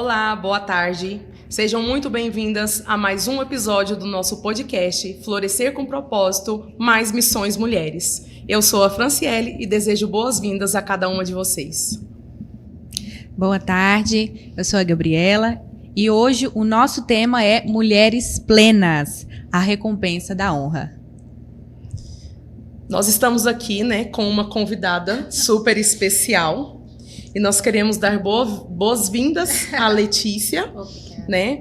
Olá, boa tarde. Sejam muito bem-vindas a mais um episódio do nosso podcast Florescer com Propósito, Mais Missões Mulheres. Eu sou a Franciele e desejo boas-vindas a cada uma de vocês. Boa tarde, eu sou a Gabriela e hoje o nosso tema é Mulheres Plenas, a recompensa da honra. Nós estamos aqui, com uma convidada super especial. E nós queremos dar boas-vindas à Letícia,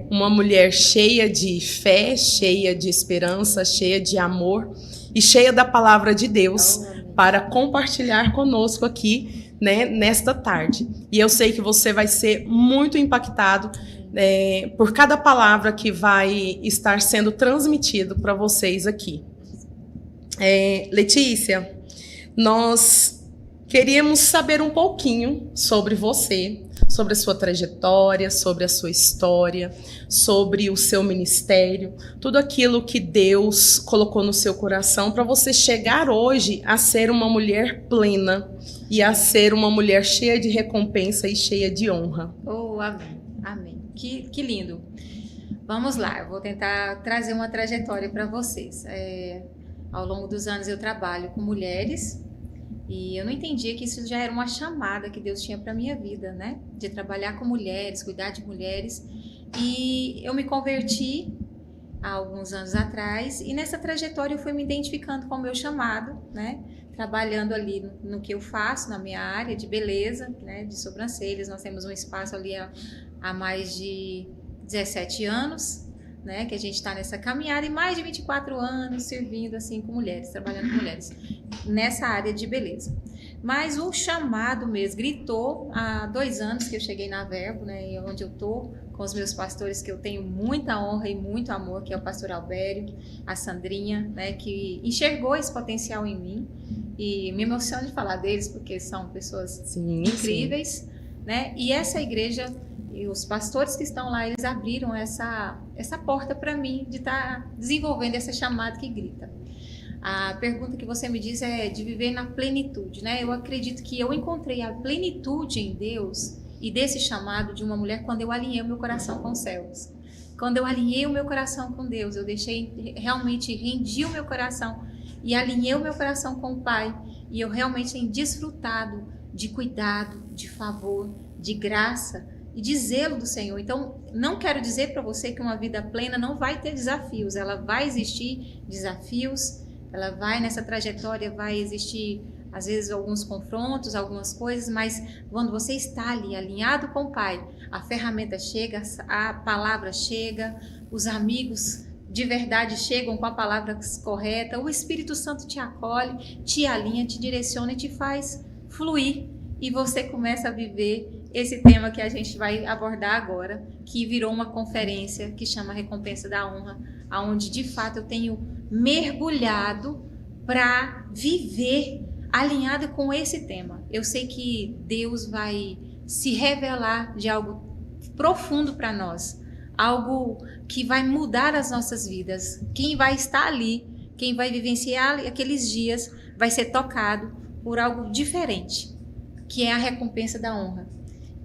uma mulher cheia de fé, cheia de esperança, cheia de amor e cheia da palavra de Deus para compartilhar conosco aqui, nesta tarde. E eu sei que você vai ser muito impactado por cada palavra que vai estar sendo transmitido para vocês aqui. Letícia, nós queríamos saber um pouquinho sobre você, sobre a sua trajetória, sobre a sua história, sobre o seu ministério, tudo aquilo que Deus colocou no seu coração para você chegar hoje a ser uma mulher plena e a ser uma mulher cheia de recompensa e cheia de honra. Oh, amém, amém. Que lindo. Vamos lá, eu vou tentar trazer uma trajetória para vocês. Ao longo dos anos eu trabalho com mulheres. E eu não entendia que isso já era uma chamada que Deus tinha para minha vida, de trabalhar com mulheres, cuidar de mulheres. E eu me converti há alguns anos atrás e nessa trajetória eu fui me identificando com o meu chamado, trabalhando ali no que eu faço, na minha área de beleza, de sobrancelhas. Nós temos um espaço ali há mais de 17 anos, que a gente está nessa caminhada e mais de 24 anos servindo assim com mulheres, trabalhando com mulheres nessa área de beleza. Mas o chamado mesmo gritou há 2 anos que eu cheguei na Verbo, e onde eu tô com os meus pastores que eu tenho muita honra e muito amor, que é o pastor Albério, a Sandrinha, que enxergou esse potencial em mim e me emociona de falar deles porque são pessoas incríveis, E essa igreja e os pastores que estão lá, eles abriram essa porta para mim de estar desenvolvendo essa chamada que grita. A pergunta que você me diz é de viver na plenitude, Eu acredito que eu encontrei a plenitude em Deus e desse chamado de uma mulher quando eu alinhei o meu coração com os céus. Quando eu alinhei o meu coração com Deus, eu realmente rendi o meu coração e alinhei o meu coração com o Pai. E eu realmente tenho desfrutado de cuidado, de favor, de graça e de zelo do Senhor. Então, não quero dizer para você que uma vida plena não vai ter desafios. Ela vai existir desafios, ela vai nessa trajetória, vai existir às vezes alguns confrontos, algumas coisas, mas quando você está ali alinhado com o Pai, a ferramenta chega, a palavra chega, os amigos de verdade chegam com a palavra correta, o Espírito Santo te acolhe, te alinha, te direciona e te faz fluir. E você começa a viver esse tema que a gente vai abordar agora, que virou uma conferência que chama Recompensa da Honra, onde de fato eu tenho mergulhado para viver alinhado com esse tema. Eu sei que Deus vai se revelar de algo profundo para nós, algo que vai mudar as nossas vidas. Quem vai estar ali, quem vai vivenciar aqueles dias, vai ser tocado por algo diferente, que é a recompensa da honra.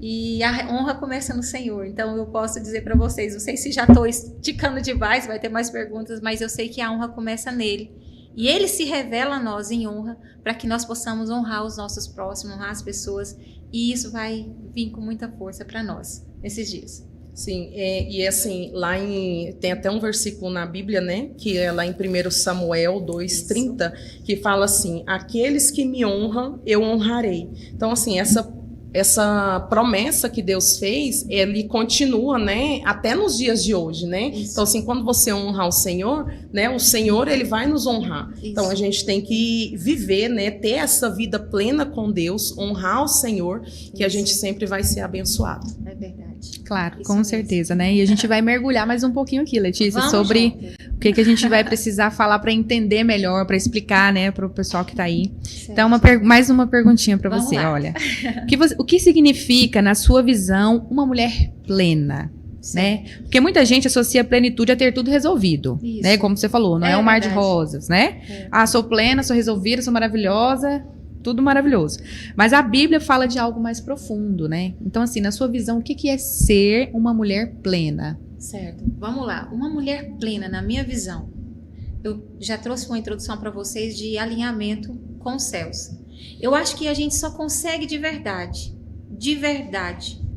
E a honra começa no Senhor. Então eu posso dizer para vocês, não sei se já estou esticando demais, vai ter mais perguntas, mas eu sei que a honra começa nele. E ele se revela a nós em honra para que nós possamos honrar os nossos próximos, honrar as pessoas. E isso vai vir com muita força para nós nesses dias. Sim, e assim, tem até um versículo na Bíblia, que é lá em 1 Samuel 2:30, que fala assim: aqueles que me honram, eu honrarei. Então, assim, essa promessa que Deus fez, ele continua, até nos dias de hoje, Então, assim, quando você honra o Senhor, o Senhor, ele vai nos honrar. Isso. Então, a gente tem que viver, ter essa vida plena com Deus, honrar o Senhor, que a gente sempre vai ser abençoado. É verdade. Claro, isso com mesmo. Certeza, E a gente vai mergulhar mais um pouquinho aqui, Letícia, sobre o que a gente vai precisar falar para entender melhor, para explicar, para o pessoal que está aí. Certo. Então, mais uma perguntinha para você, lá. Olha. O que significa, na sua visão, uma mulher plena? Porque muita gente associa a plenitude a ter tudo resolvido, Como você falou, não é um mar de rosas, Ah, sou plena, sou resolvida, sou maravilhosa. tudo maravilhoso. Mas a Bíblia fala de algo mais profundo, né? Então, assim, na sua visão, o que é ser uma mulher plena? Certo. Vamos lá. Uma mulher plena, na minha visão, eu já trouxe uma introdução para vocês de alinhamento com os céus. Eu acho que a gente só consegue de verdade,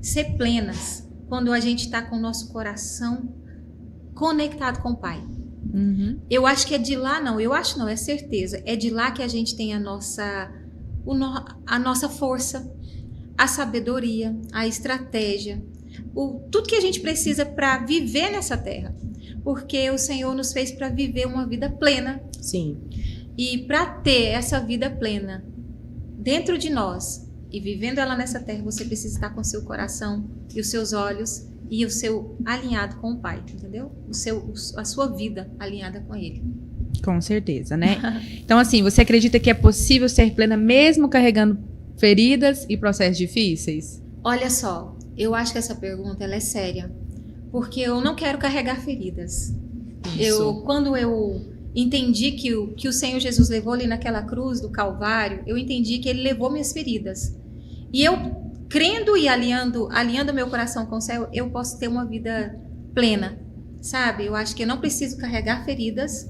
ser plenas quando a gente está com o nosso coração conectado com o Pai. Uhum. Eu acho que é de lá, não, é certeza. É de lá que a gente tem a nossa força, a sabedoria, a estratégia, tudo que a gente precisa para viver nessa terra. Porque o Senhor nos fez para viver uma vida plena. Sim. E para ter essa vida plena dentro de nós e vivendo ela nessa terra, você precisa estar com o seu coração e os seus olhos e o seu alinhado com o Pai, entendeu? A sua vida alinhada com Ele. Com certeza, né? Então, assim, você acredita que é possível ser plena mesmo carregando feridas e processos difíceis? Olha só, eu acho que essa pergunta ela é séria, porque eu não quero carregar feridas. Quando eu entendi que o Senhor Jesus levou ali naquela cruz do Calvário, eu entendi que Ele levou minhas feridas. E eu, crendo e alinhando meu coração com o céu, eu posso ter uma vida plena, sabe? Eu acho que eu não preciso carregar feridas,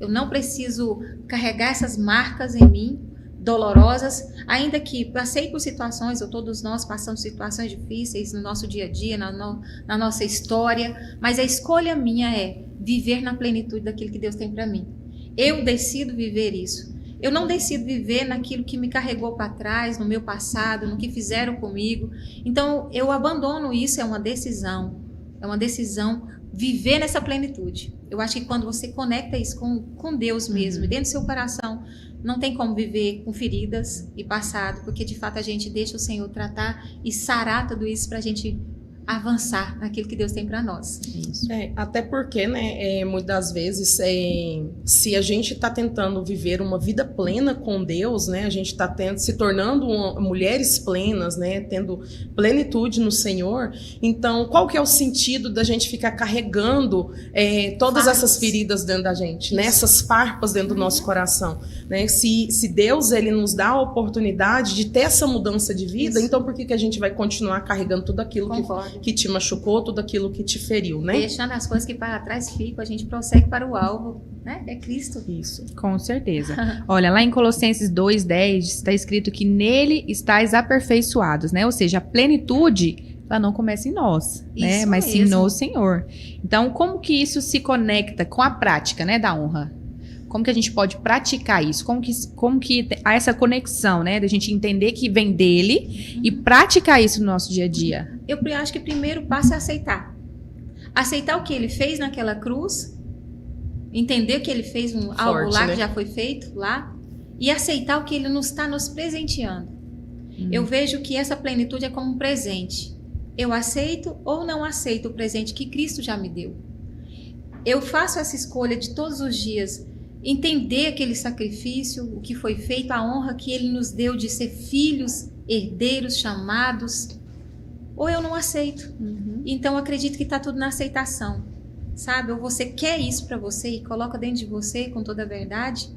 eu não preciso carregar essas marcas em mim, dolorosas, ainda que passei por situações, ou todos nós passamos situações difíceis no nosso dia a dia, na nossa história, mas a escolha minha é viver na plenitude daquilo que Deus tem para mim. Eu decido viver isso. Eu não decido viver naquilo que me carregou para trás, no meu passado, no que fizeram comigo. Então, eu abandono isso, é uma decisão. É uma decisão viver nessa plenitude. Eu acho que quando você conecta isso com Deus mesmo, dentro do seu coração, não tem como viver com feridas e passado, porque de fato a gente deixa o Senhor tratar e sarar tudo isso para a gente avançar naquilo que Deus tem para nós. Isso. Até porque, né, muitas vezes, se a gente está tentando viver uma vida plena com Deus, né, a gente está se tornando mulheres plenas, né, tendo plenitude no Senhor, então qual que é o sentido da gente ficar carregando todas essas feridas dentro da gente, né, essas farpas dentro do nosso coração, né? Se Deus ele nos dá a oportunidade de ter essa mudança de vida, então por que a gente vai continuar carregando tudo aquilo que te machucou, tudo aquilo que te feriu, né? Deixando as coisas que para trás ficam, a gente prossegue para o alvo, né? É Cristo. Isso. Com certeza. Olha, lá em Colossenses 2:10 está escrito que nele estáis aperfeiçoados, né? Ou seja, a plenitude, ela não começa em nós, né? Isso Mas sim mesmo. no Senhor. Então, como que isso se conecta com a prática, né, da honra? Como que a gente pode praticar isso? Como que há essa conexão, né? Da gente entender que vem dele e praticar isso no nosso dia a dia? Eu acho que o primeiro passo é aceitar. Aceitar o que ele fez naquela cruz, entender que ele fez algo lá, né, que já foi feito lá, e aceitar o que ele está nos presenteando. Eu vejo que essa plenitude é como um presente. Eu aceito ou não aceito o presente que Cristo já me deu. Eu faço essa escolha de todos os dias entender aquele sacrifício, o que foi feito, a honra que ele nos deu de ser filhos, herdeiros, chamados, ou eu não aceito. Então, eu acredito que está tudo na aceitação, sabe? Ou você quer isso para você e coloca dentro de você com toda a verdade,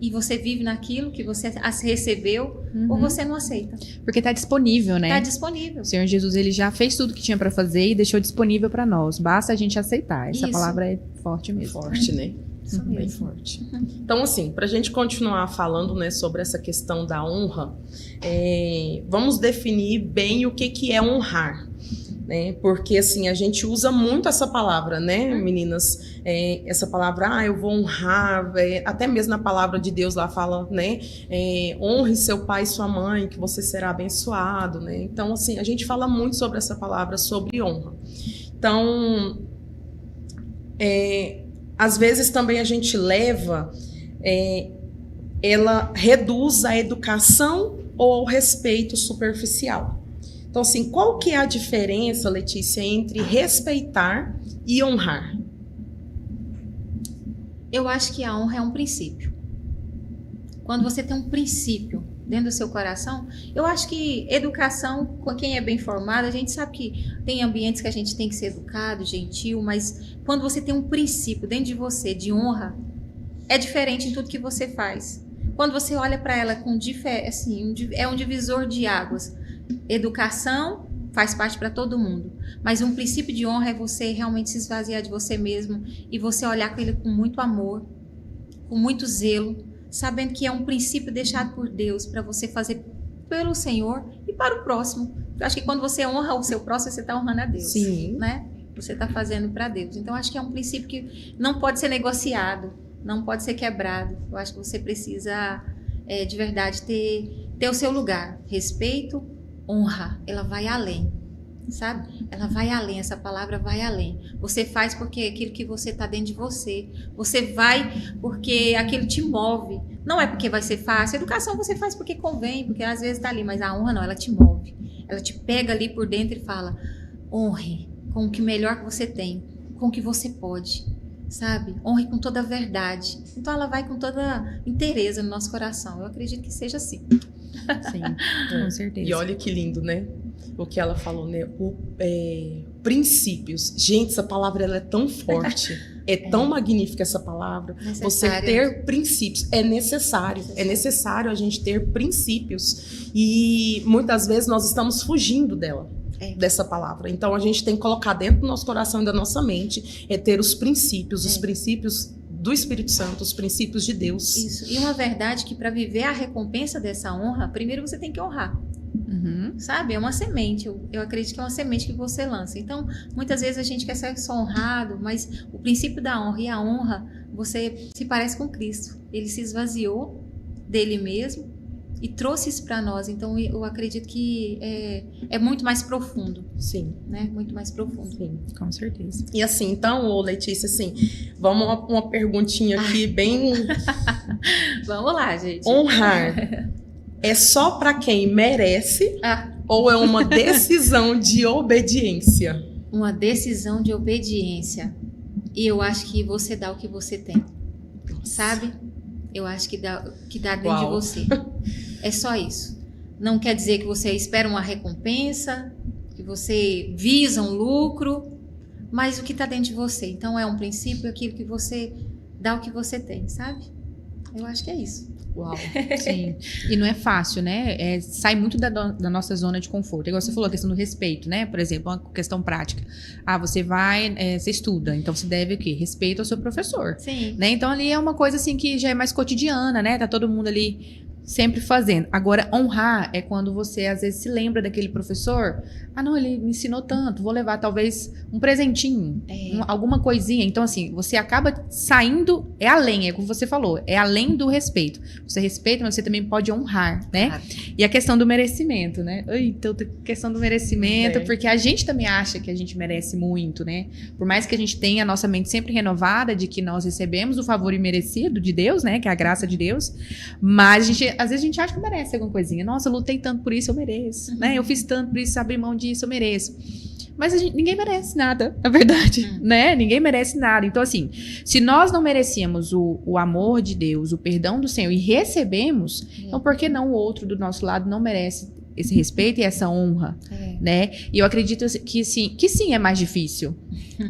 e você vive naquilo que você recebeu, ou você não aceita. Porque está disponível, né? Está disponível. O Senhor Jesus, ele já fez tudo que tinha para fazer e deixou disponível para nós. Basta a gente aceitar. Essa palavra é forte mesmo. Forte, né? Bem forte. Então, assim, para a gente continuar falando, né, sobre essa questão da honra, vamos definir bem o que é honrar, né? Porque, assim, a gente usa muito essa palavra, né, meninas? Essa palavra, eu vou honrar, até mesmo na palavra de Deus lá fala, né? Honre seu pai e sua mãe, que você será abençoado, né? Então, assim, a gente fala muito sobre essa palavra, sobre honra. Então, às vezes também a gente leva, ela reduz a educação ou o respeito superficial. Então, assim, qual que é a diferença, Letícia, entre respeitar e honrar? Eu acho que a honra é um princípio. Quando você tem um princípio dentro do seu coração, eu acho que educação, com quem é bem formado, a gente sabe que tem ambientes que a gente tem que ser educado, gentil, mas quando você tem um princípio dentro de você de honra, é diferente em tudo que você faz. quando você olha para ela com assim, é um divisor de águas. Educação faz parte para todo mundo, mas um princípio de honra é você realmente se esvaziar de você mesmo e você olhar com ele com muito amor, com muito zelo, sabendo que é um princípio deixado por Deus para você fazer pelo Senhor e para o próximo. Eu acho que quando você honra o seu próximo, você está honrando a Deus. Sim. Né? Você está fazendo para Deus. Então, acho que é um princípio que não pode ser negociado, não pode ser quebrado. Eu acho que você precisa, de verdade, ter o seu lugar. Respeito, honra, ela vai além, sabe? Ela vai além, essa palavra vai além. Você faz porque aquilo que você está dentro de você. Você vai porque aquilo te move. Não é porque vai ser fácil. A educação você faz porque convém, porque às vezes está ali, mas a honra não, ela te move. Ela te pega ali por dentro e fala, honre com o que melhor que você tem, com o que você pode, sabe? Honre com toda a verdade. Então ela vai com toda inteireza no nosso coração. Eu acredito que seja assim. Sim, com certeza. E olha que lindo, né? O que ela falou, né? Princípios. Gente, essa palavra ela é tão forte. É tão magnífica essa palavra. Você ter princípios. É necessário. É necessário a gente ter princípios. E muitas vezes nós estamos fugindo dela. Dessa palavra. Então a gente tem que colocar dentro do nosso coração e da nossa mente ter os princípios do Espírito Santo, os princípios de Deus. Isso. E uma verdade que para viver a recompensa dessa honra, primeiro você tem que honrar. Sabe? É uma semente. Eu acredito que é uma semente que você lança. Então, muitas vezes a gente quer ser só honrado, mas o princípio da honra e a honra, você se parece com Cristo. Ele se esvaziou dele mesmo e trouxe isso para nós. Então, eu acredito que é muito mais profundo. Sim. Né? Muito mais profundo. Sim, com certeza. E assim, então, Letícia, assim, vamos uma perguntinha aqui bem... Vamos lá, gente. Honrar é só para quem merece ou é uma decisão de obediência? Uma decisão de obediência. E eu acho que você dá o que você tem. Sabe? Eu acho que dá dentro de você. É só isso. Não quer dizer que você espera uma recompensa, que você visa um lucro, mas o que está dentro de você. Então é um princípio, aquilo que você dá o que você tem, sabe? Eu acho que é isso. Uau. Sim. E não é fácil, né? Sai muito da nossa zona de conforto. Igual você falou, a questão do respeito, né? Por exemplo, uma questão prática. Você vai, você estuda, então você deve o quê? Respeito ao seu professor. Sim. Né? Então ali é uma coisa assim que já é mais cotidiana, né? Tá todo mundo ali sempre fazendo. Agora, honrar é quando você às vezes se lembra daquele professor. Não, ele me ensinou tanto, vou levar talvez um presentinho, alguma coisinha. Então assim, você acaba saindo, além, é como você falou, é além do respeito. Você respeita, mas você também pode honrar, né? Claro. E a questão do merecimento, né? Então, a questão do merecimento, porque a gente também acha que a gente merece muito, né? Por mais que a gente tenha a nossa mente sempre renovada de que nós recebemos o favor imerecido de Deus, né? Que é a graça de Deus, mas às vezes a gente acha que merece alguma coisinha. Nossa, eu lutei tanto por isso, eu mereço, né? Eu fiz tanto por isso, abri mão disso, eu mereço. Mas ninguém merece nada, na verdade, né? Ninguém merece nada. Então, assim, se nós não merecíamos o amor de Deus, o perdão do Senhor e recebemos, então por que não o outro do nosso lado não merece esse respeito e essa honra, né? E eu acredito que sim é mais difícil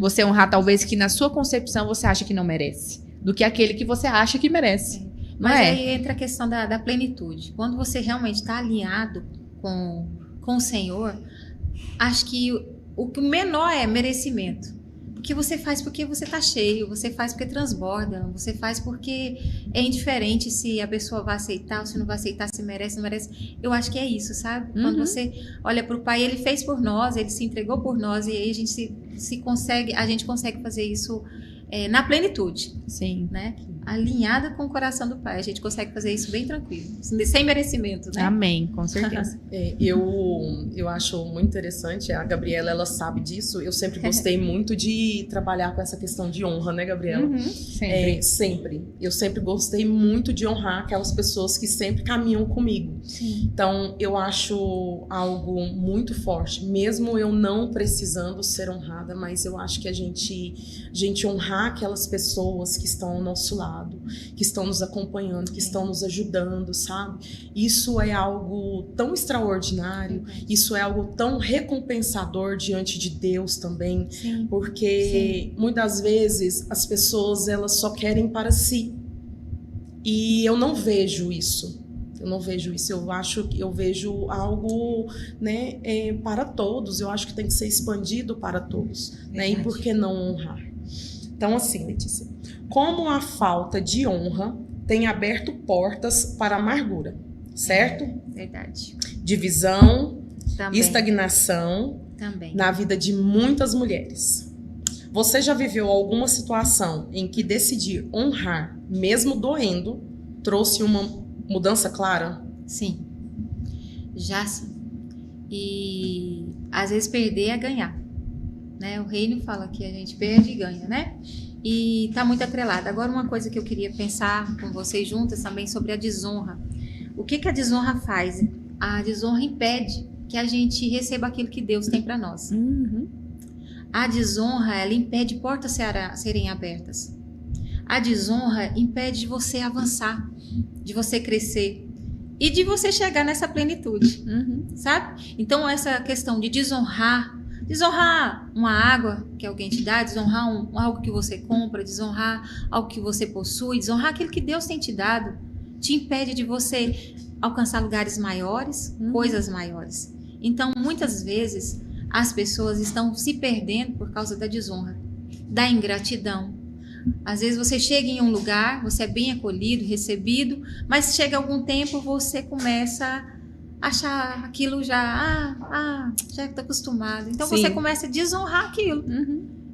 você honrar talvez que na sua concepção você acha que não merece, do que aquele que você acha que merece. Mas aí entra a questão da plenitude. Quando você realmente está alinhado com o Senhor, acho que o menor é merecimento. Porque você faz porque você está cheio, você faz porque transborda, você faz porque é indiferente se a pessoa vai aceitar ou se não vai aceitar, se merece ou não merece. Eu acho que é isso, sabe? Quando você olha para o Pai, Ele fez por nós, Ele se entregou por nós, e aí a gente consegue fazer isso na plenitude. Sim. Né? Alinhada com o coração do Pai. A gente consegue fazer isso bem tranquilo, sem merecimento, né? Amém, com certeza. Eu acho muito interessante, a Gabriela, ela sabe disso. Eu sempre gostei muito de trabalhar com essa questão de honra, né, Gabriela? Sempre. Eu sempre gostei muito de honrar aquelas pessoas que sempre caminham comigo. Sim. Então, eu acho algo muito forte, mesmo eu não precisando ser honrada, mas eu acho que a gente honrar aquelas pessoas que estão ao nosso lado, que estão nos acompanhando, que estão nos ajudando, sabe? Isso é algo tão extraordinário, isso é algo tão recompensador diante de Deus também, porque muitas vezes as pessoas elas só querem para si. E eu não vejo isso. Eu não vejo isso. Eu vejo algo, né, para todos. Eu acho que tem que ser expandido para todos. Né? E por que não honrar? Então, assim, Letícia, como a falta de honra tem aberto portas para a amargura, certo? Verdade. Divisão, Também. Estagnação Também. na vida de muitas mulheres. Você já viveu alguma situação em que decidir honrar, mesmo doendo, trouxe uma mudança clara? Sim. Já sim. E às vezes perder é ganhar. Né? O reino fala que a gente perde e ganha, né? E tá muito atrelado. Agora, uma coisa que eu queria pensar com vocês juntas também sobre a desonra. O que a desonra faz? A desonra impede que a gente receba aquilo que Deus tem para nós. Uhum. A desonra, ela impede portas serem abertas. A desonra impede de você avançar, de você crescer e de você chegar nessa plenitude, sabe? Então, essa questão de desonrar uma água que alguém te dá, desonrar algo que você compra, desonrar algo que você possui, desonrar aquilo que Deus tem te dado, te impede de você alcançar lugares maiores, coisas maiores. Então, muitas vezes, as pessoas estão se perdendo por causa da desonra, da ingratidão. Às vezes você chega em um lugar, você é bem acolhido, recebido, mas chega algum tempo você começa a achar aquilo já está acostumado. Então Sim. você começa a desonrar aquilo.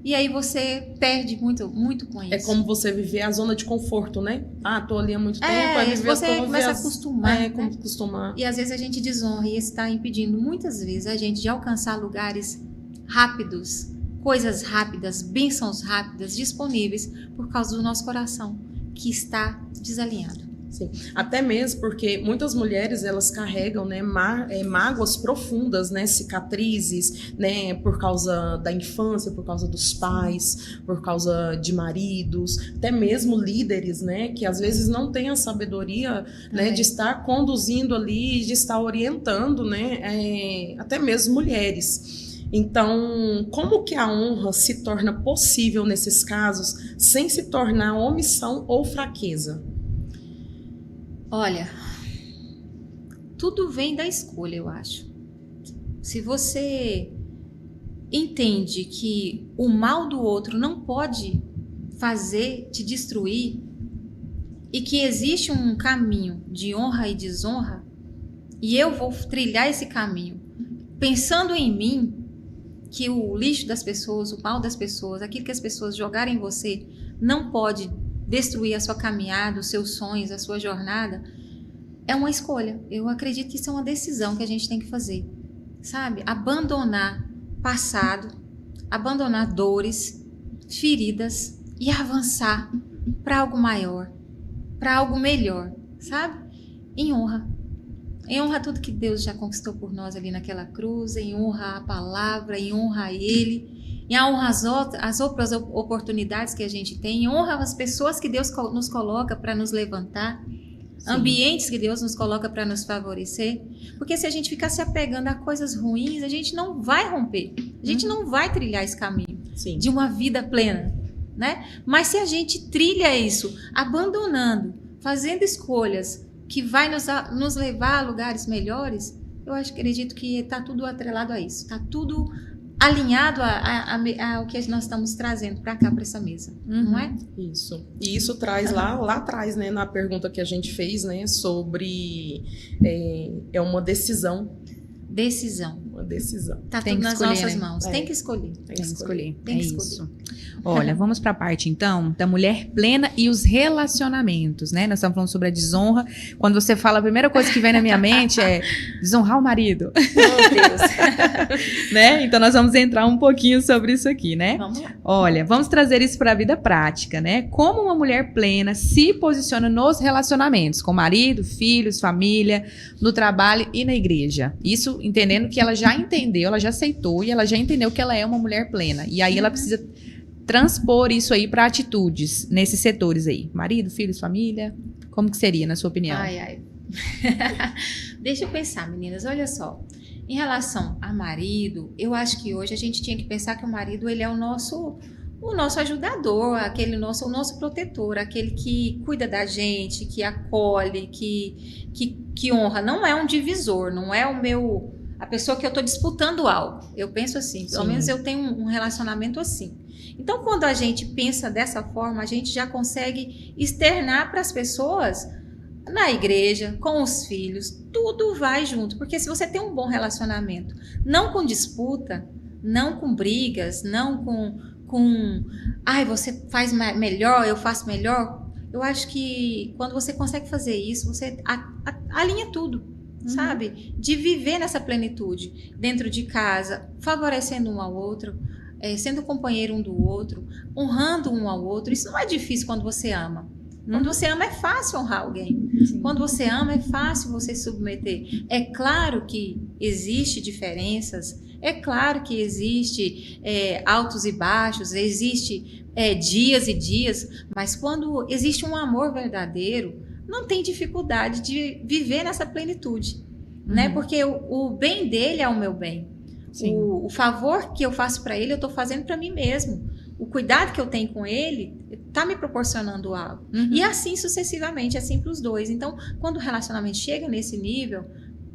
E aí você perde muito, muito com isso. É como você viver a zona de conforto, né? Tô ali há muito tempo, aí você começa a acostumar. Como acostumar. E às vezes a gente desonra e está impedindo muitas vezes a gente de alcançar lugares rápidos, coisas rápidas, bênçãos rápidas disponíveis por causa do nosso coração que está desalinhado. Sim. Até mesmo porque muitas mulheres elas carregam, né, mágoas profundas, né, cicatrizes, né, por causa da infância, por causa dos pais, por causa de maridos, até mesmo líderes, né, que às vezes não têm a sabedoria, né, de estar conduzindo ali, de estar orientando, né, até mesmo mulheres. Então, como que a honra se torna possível nesses casos sem se tornar omissão ou fraqueza? Olha, tudo vem da escolha, eu acho. Se você entende que o mal do outro não pode te destruir e que existe um caminho de honra e desonra, e eu vou trilhar esse caminho pensando em mim, que o lixo das pessoas, o mal das pessoas, aquilo que as pessoas jogarem em você não pode destruir a sua caminhada, os seus sonhos, a sua jornada, é uma escolha. Eu acredito que isso é uma decisão que a gente tem que fazer, sabe? Abandonar passado, abandonar dores, feridas e avançar para algo maior, para algo melhor, sabe? Em honra. Em honra a tudo que Deus já conquistou por nós ali naquela cruz, em honra a palavra, em honra a Ele, em honra as outras oportunidades que a gente tem, em honra as pessoas que Deus nos coloca para nos levantar, Sim. ambientes que Deus nos coloca para nos favorecer, porque se a gente ficar se apegando a coisas ruins, a gente não vai romper, a gente não vai trilhar esse caminho Sim. de uma vida plena, né? Mas se a gente trilha isso, abandonando, fazendo escolhas que vai nos levar a lugares melhores, eu acredito que está tudo atrelado a isso, está tudo alinhado ao que nós estamos trazendo para cá, para essa mesa, não é? Isso. E isso traz lá atrás, né, na pergunta que a gente fez, né, sobre uma decisão. Uma decisão. Tá tudo nas nossas mãos. Tem que escolher. Tem que escolher. Isso. Olha, vamos para a parte, então, da mulher plena e os relacionamentos, né? Nós estamos falando sobre a desonra. Quando você fala, a primeira coisa que vem na minha mente é desonrar o marido. Meu Deus. Né? Então, nós vamos entrar um pouquinho sobre isso aqui, né? Vamos lá. Olha, vamos trazer isso para a vida prática, né? Como uma mulher plena se posiciona nos relacionamentos, com marido, filhos, família, no trabalho e na igreja. Isso entendendo que ela já entendeu, ela já aceitou e ela já entendeu que ela é uma mulher plena. E aí ela precisa transpor isso aí para atitudes nesses setores aí. Marido, filhos, família. Como que seria, na sua opinião? Ai. Deixa eu pensar, meninas. Olha só. Em relação a marido, eu acho que hoje a gente tinha que pensar que o marido, ele é o nosso o nosso ajudador, o nosso protetor, aquele que cuida da gente, que acolhe, que honra. Não é um divisor, não é a pessoa que eu estou disputando algo. Eu penso assim, pelo menos eu tenho um relacionamento assim. Então, quando a gente pensa dessa forma, a gente já consegue externar para as pessoas, na igreja, com os filhos, tudo vai junto. Porque se você tem um bom relacionamento, não com disputa, não com brigas, não com você faz melhor, eu faço melhor. Eu acho que quando você consegue fazer isso, você alinha tudo, sabe? De viver nessa plenitude, dentro de casa, favorecendo um ao outro, sendo companheiro um do outro, honrando um ao outro. Isso não é difícil quando você ama. Quando você ama, é fácil honrar alguém. Sim. Quando você ama, é fácil você se submeter. É claro que existem diferenças, é claro que existe altos e baixos, existe dias e dias, mas quando existe um amor verdadeiro, não tem dificuldade de viver nessa plenitude, né? Porque o bem dele é o meu bem. O favor que eu faço para ele, eu estou fazendo para mim mesmo. O cuidado que eu tenho com ele está me proporcionando algo. E assim sucessivamente, assim para os dois. Então, quando o relacionamento chega nesse nível,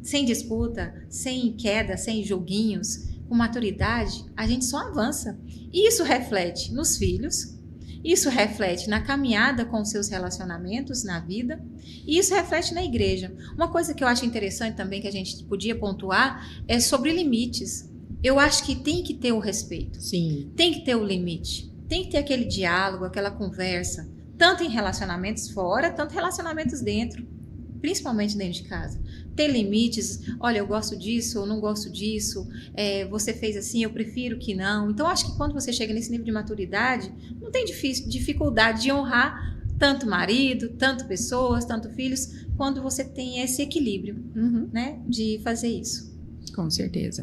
sem disputa, sem queda, sem joguinhos, com maturidade, a gente só avança. E isso reflete nos filhos, isso reflete na caminhada com os seus relacionamentos na vida, e isso reflete na igreja. Uma coisa que eu acho interessante também, que a gente podia pontuar, é sobre limites. Eu acho que tem que ter o respeito. Sim. Tem que ter o limite. Tem que ter aquele diálogo, aquela conversa. Tanto em relacionamentos fora, tanto em relacionamentos dentro. Principalmente dentro de casa. Ter limites. Olha, eu gosto disso, eu não gosto disso. Você fez assim, eu prefiro que não. Então, acho que quando você chega nesse nível de maturidade, não tem dificuldade de honrar tanto marido, tanto pessoas, tanto filhos, quando você tem esse equilíbrio, né, de fazer isso. Com certeza.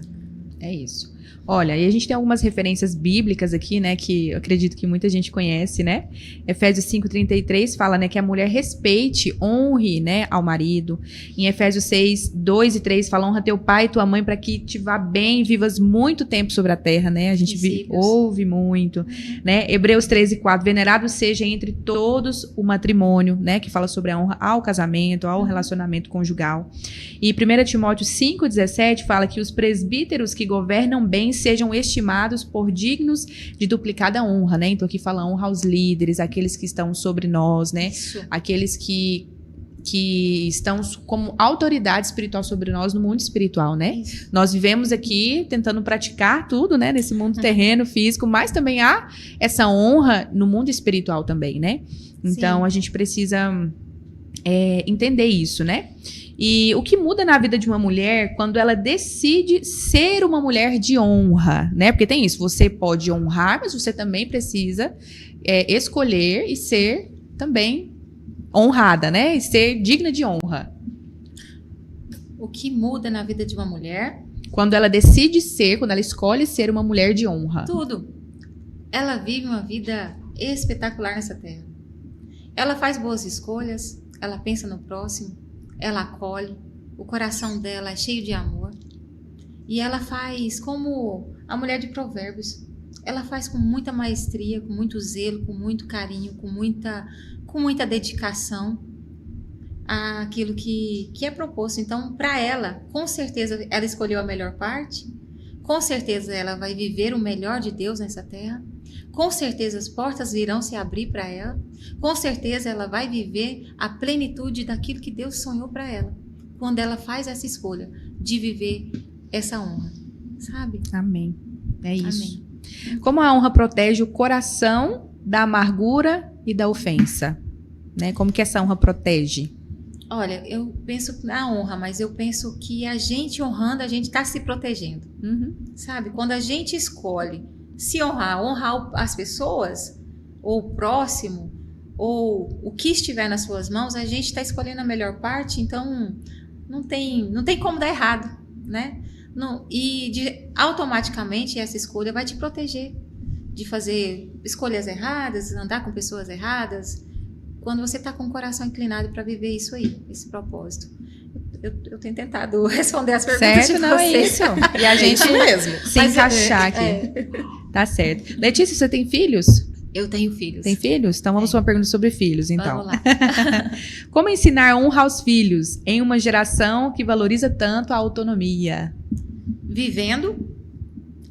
É isso. Olha, e a gente tem algumas referências bíblicas aqui, né, que eu acredito que muita gente conhece, né? Efésios 5:33 fala, né, que a mulher respeite, honre, né, ao marido. Em Efésios 6:2 e 3 fala, honra teu pai e tua mãe para que te vá bem, vivas muito tempo sobre a terra, né? A gente ouve muito, né? Hebreus 13:4, venerado seja entre todos o matrimônio, né, que fala sobre a honra ao casamento, ao relacionamento conjugal. E 1 Timóteo 5:17 fala que os presbíteros que governam bem sejam estimados por dignos de duplicada honra, né? Então aqui fala honra aos líderes, aqueles que estão sobre nós, né? Isso. Aqueles que estão como autoridade espiritual sobre nós no mundo espiritual, né? Isso. Nós vivemos aqui tentando praticar tudo, né? Nesse mundo terreno, físico, mas também há essa honra no mundo espiritual também, né? Então a gente precisa entender isso, né? E o que muda na vida de uma mulher quando ela decide ser uma mulher de honra, né? Porque tem isso, você pode honrar, mas você também precisa escolher e ser também honrada, né? E ser digna de honra. O que muda na vida de uma mulher? Quando ela decide ser, quando ela escolhe ser uma mulher de honra. Tudo. Ela vive uma vida espetacular nessa terra. Ela faz boas escolhas, ela pensa no próximo, ela acolhe, o coração dela é cheio de amor. E ela faz como a mulher de Provérbios. Ela faz com muita maestria, com muito zelo, com muito carinho, com muita dedicação àquilo que é proposto. Então, para ela, com certeza, ela escolheu a melhor parte. Com certeza, ela vai viver o melhor de Deus nessa terra. Com certeza as portas virão se abrir para ela. Com certeza ela vai viver a plenitude daquilo que Deus sonhou para ela. Quando ela faz essa escolha de viver essa honra. Sabe? Amém. É isso. Amém. Como a honra protege o coração da amargura e da ofensa? Né? Como que essa honra protege? Olha, eu penso na honra, mas eu penso que a gente honrando, a gente está se protegendo. Sabe? Quando a gente escolhe se honrar as pessoas, ou o próximo, ou o que estiver nas suas mãos, a gente está escolhendo a melhor parte, então não tem como dar errado, né? Não, automaticamente essa escolha vai te proteger de fazer escolhas erradas, andar com pessoas erradas, quando você está com o coração inclinado para viver isso aí, esse propósito. Eu tenho tentado responder as perguntas certo, de não vocês. é isso. E a gente mesmo. se encaixar aqui. Tá certo. Letícia, você tem filhos? Eu tenho filhos. Tem filhos? Então vamos para uma pergunta sobre filhos, então. Vamos lá. Como ensinar honra aos filhos em uma geração que valoriza tanto a autonomia? Vivendo,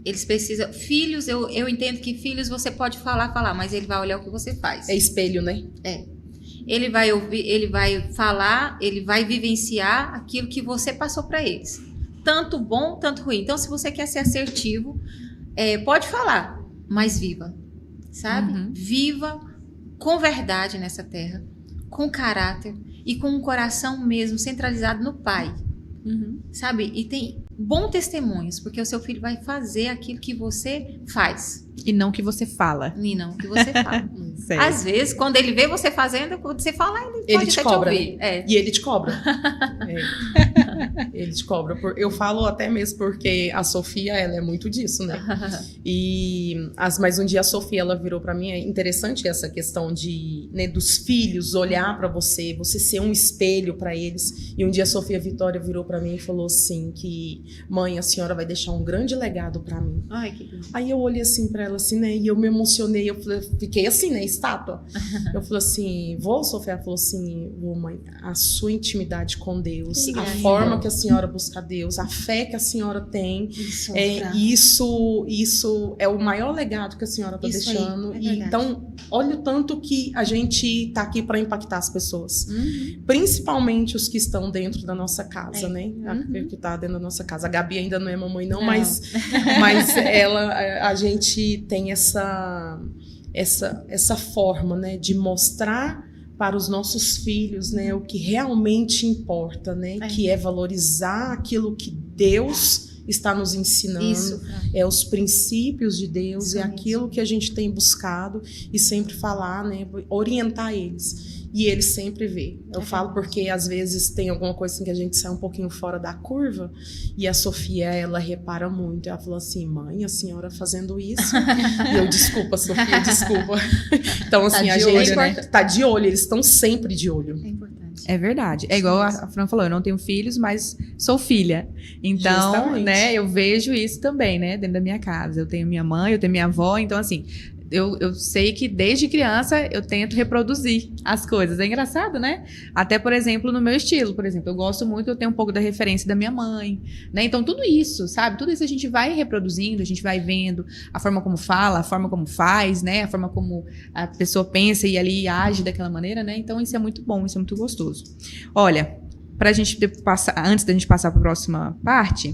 eles precisam... Filhos, eu entendo que filhos você pode falar, mas ele vai olhar o que você faz. É espelho, né? Ele vai ouvir, ele vai falar, ele vai vivenciar aquilo que você passou para eles. Tanto bom, tanto ruim. Então, se você quer ser assertivo, pode falar, mas viva. Sabe? Uhum. Viva com verdade nessa terra, com caráter e com um coração mesmo centralizado no Pai. Uhum. Sabe? E tem bons testemunhos, porque o seu filho vai fazer aquilo que você faz. E não que você fala. E não que você fala. Certo. Às vezes, quando ele vê você fazendo, quando você fala, ele Ele pode te até cobra, te ouvir. E ele te cobra. Ele te cobra. Eu falo até mesmo porque a Sofia, ela é muito disso, né? Mas um dia a Sofia, ela virou pra mim, é interessante essa questão de, né, dos filhos olhar pra você ser um espelho pra eles. E um dia a Sofia Vitória virou pra mim e falou assim que, mãe, a senhora vai deixar um grande legado pra mim. Ai, que lindo. Aí eu olhei assim pra ela, assim, né? E eu me emocionei, fiquei assim, né? Estátua. Eu falei assim, Sofia? Ela falou assim, mãe, a sua intimidade com Deus, a forma que a senhora busca a Deus, a fé que a senhora tem, isso é o maior legado que a senhora está deixando. Então, olha o tanto que a gente tá aqui para impactar as pessoas. Principalmente os que estão dentro da nossa casa, né? Que tá dentro da nossa casa. A Gabi ainda não é mamãe, não. Mas a gente tem essa forma, né, de mostrar para os nossos filhos, né, o que realmente importa, né, que é valorizar aquilo que Deus está nos ensinando, os princípios de Deus, aquilo que a gente tem buscado e sempre falar, né, orientar eles. E ele sempre vê. Eu falo porque às vezes tem alguma coisa assim que a gente sai um pouquinho fora da curva e a Sofia, ela repara muito. Ela falou assim, mãe, a senhora fazendo isso? E eu, desculpa, Sofia, desculpa. Então, assim, a gente tá de olho, eles estão sempre de olho. É importante. É verdade. É igual a Fran falou, eu não tenho filhos, mas sou filha. Então, justamente, né, eu vejo isso também, né, dentro da minha casa. Eu tenho minha mãe, eu tenho minha avó, então assim... Eu sei que desde criança eu tento reproduzir as coisas. É engraçado, né? Até, por exemplo, no meu estilo. Por exemplo, eu gosto muito, eu tenho um pouco da referência da minha mãe, né? Então, tudo isso, sabe? Tudo isso a gente vai reproduzindo, a gente vai vendo a forma como fala, a forma como faz, né? A forma como a pessoa pensa e ali age daquela maneira, né? Então, isso é muito bom, isso é muito gostoso. Olha... Pra gente passar, antes da gente passar para a próxima parte,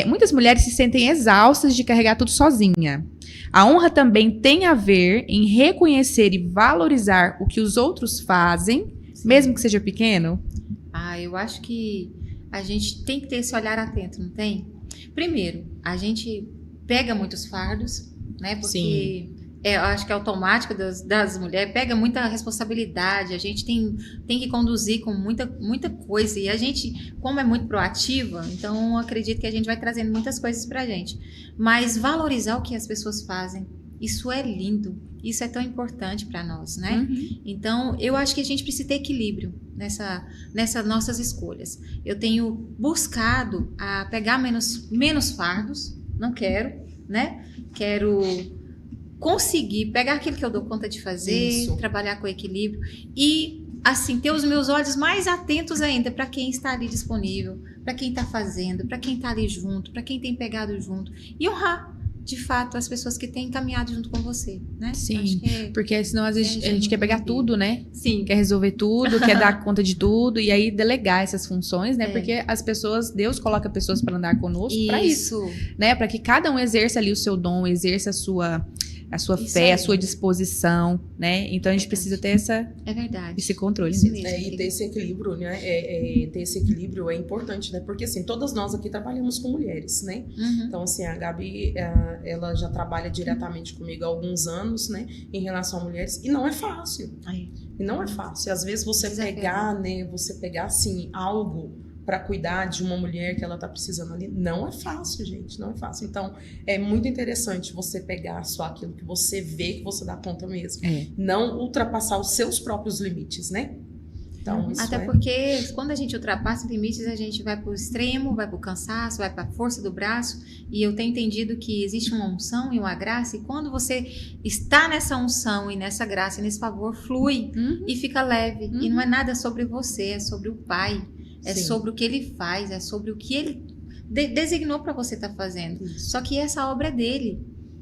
muitas mulheres se sentem exaustas de carregar tudo sozinha. A honra também tem a ver em reconhecer e valorizar o que os outros fazem, mesmo que seja pequeno? Eu acho que a gente tem que ter esse olhar atento, não tem? Primeiro, a gente pega muitos fardos, né? Porque eu acho que é automático das mulheres, pega muita responsabilidade, a gente tem que conduzir com muita coisa, e a gente, como é muito proativa, então acredito que a gente vai trazendo muitas coisas pra gente, mas valorizar o que as pessoas fazem, isso é lindo, isso é tão importante para nós, né? Então, eu acho que a gente precisa ter equilíbrio nessas nossas escolhas. Eu tenho buscado a pegar menos fardos, não quero, né? Quero conseguir pegar aquilo que eu dou conta de fazer, trabalhar com equilíbrio e, assim, ter os meus olhos mais atentos ainda para quem está ali disponível, para quem está fazendo, para quem está ali junto, para quem tem pegado junto e honrar, de fato, as pessoas que têm caminhado junto com você, né? Sim, porque senão às vezes a gente quer pegar tudo, né? Sim. Quer resolver tudo, quer dar conta de tudo e aí delegar essas funções, né? Porque as pessoas, Deus coloca pessoas para andar conosco para isso, né? Para que cada um exerça ali o seu dom, exerça a sua fé, a sua disposição, né? Então a gente precisa ter esse controle. E ter esse equilíbrio, né? Ter esse equilíbrio é importante, né? Porque assim, todas nós aqui trabalhamos com mulheres, né? Então assim, a Gabi, ela já trabalha diretamente comigo há alguns anos, né? Em relação a mulheres, e não é fácil. E não é fácil. Às vezes você pegar assim, algo para cuidar de uma mulher que ela tá precisando ali, não é fácil, gente, não é fácil. Então, é muito interessante você pegar só aquilo que você vê que você dá conta mesmo. Não ultrapassar os seus próprios limites, né? Então, isso até porque quando a gente ultrapassa limites, a gente vai para o extremo, vai para o cansaço, vai para a força do braço. E eu tenho entendido que existe uma unção e uma graça. E quando você está nessa unção e nessa graça e nesse favor, flui e fica leve. E não é nada sobre você, é sobre o Pai. É sobre o que Ele faz, é sobre o que Ele designou para você estar fazendo. Isso. Só que essa obra é dele,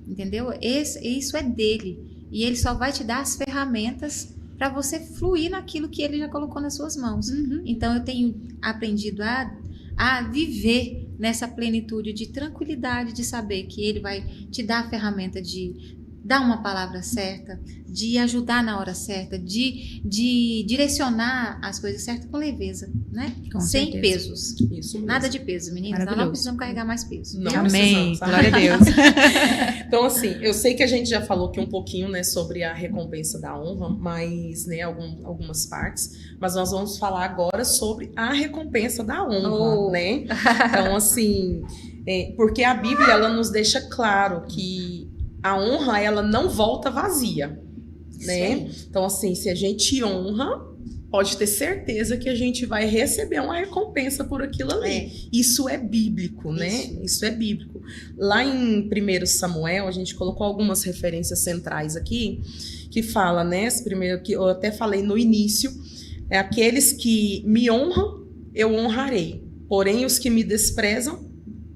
entendeu? Isso é dele. E Ele só vai te dar as ferramentas para você fluir naquilo que Ele já colocou nas suas mãos. Então eu tenho aprendido a viver nessa plenitude de tranquilidade, de saber que Ele vai te dar a ferramenta de dar uma palavra certa, de ajudar na hora certa, de direcionar as coisas certas com leveza, né? Sem pesos. Isso mesmo. Nada de peso, meninas. Nós não precisamos carregar mais peso. Não. Amém. Glória a Deus. Então, assim, eu sei que a gente já falou aqui um pouquinho, né, sobre a recompensa da honra, mas, né, algumas partes, mas nós vamos falar agora sobre a recompensa da honra, né? Então, assim, porque a Bíblia, ela nos deixa claro que a honra, ela não volta vazia, né? Sim. Então, assim, se a gente honra, pode ter certeza que a gente vai receber uma recompensa por aquilo ali. Isso é bíblico, né? Isso é bíblico. Lá em 1 Samuel, a gente colocou algumas referências centrais aqui, que fala, né? Primeiro, que eu até falei no início, aqueles que me honram, eu honrarei. Porém, os que me desprezam,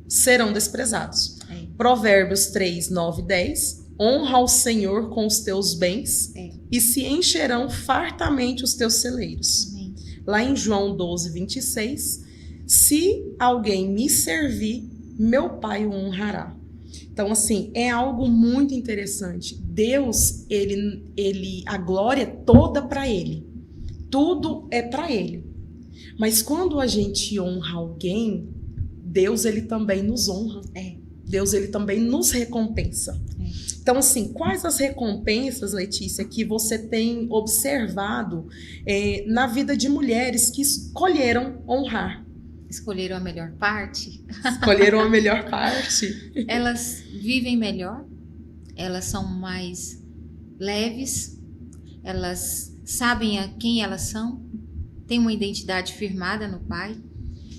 serão desprezados. Provérbios 3, 9 e 10. Honra ao Senhor com os teus bens e se encherão fartamente os teus celeiros. Amém. Lá em João 12, 26. Se alguém me servir, meu Pai o honrará. Então, assim, é algo muito interessante. Deus, a glória é toda para Ele. Tudo é para Ele. Mas quando a gente honra alguém, Deus, Ele também nos honra. Deus, Ele também nos recompensa. Então, assim, quais as recompensas, Letícia, que você tem observado na vida de mulheres que escolheram honrar? Escolheram a melhor parte. Escolheram a melhor parte. Elas vivem melhor, elas são mais leves, elas sabem quem elas são, têm uma identidade firmada no Pai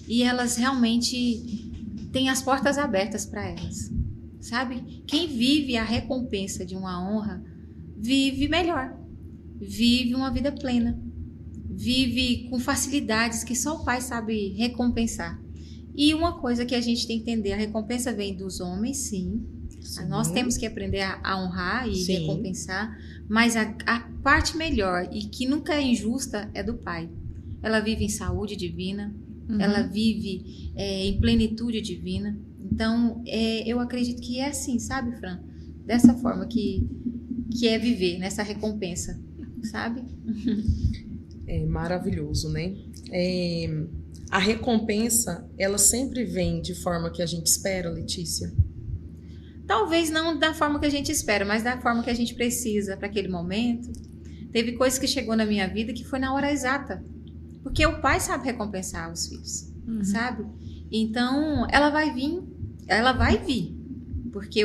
e elas realmente têm as portas abertas para elas, sabe? Quem vive a recompensa de uma honra vive melhor, vive uma vida plena, vive com facilidades que só o Pai sabe recompensar. E uma coisa que a gente tem que entender, a recompensa vem dos homens, sim. Nós temos que aprender a honrar e recompensar, mas a parte melhor e que nunca é injusta é do Pai. Ela vive em saúde divina, ela vive em plenitude divina. Então, eu acredito que é assim, sabe, Fran? Dessa forma que é viver nessa recompensa, sabe? É maravilhoso, né? A recompensa, ela sempre vem de forma que a gente espera, Letícia? Talvez não da forma que a gente espera, mas da forma que a gente precisa para aquele momento. Teve coisas que chegou na minha vida que foi na hora exata. Porque o Pai sabe recompensar os filhos, sabe? Então, ela vai vir. Porque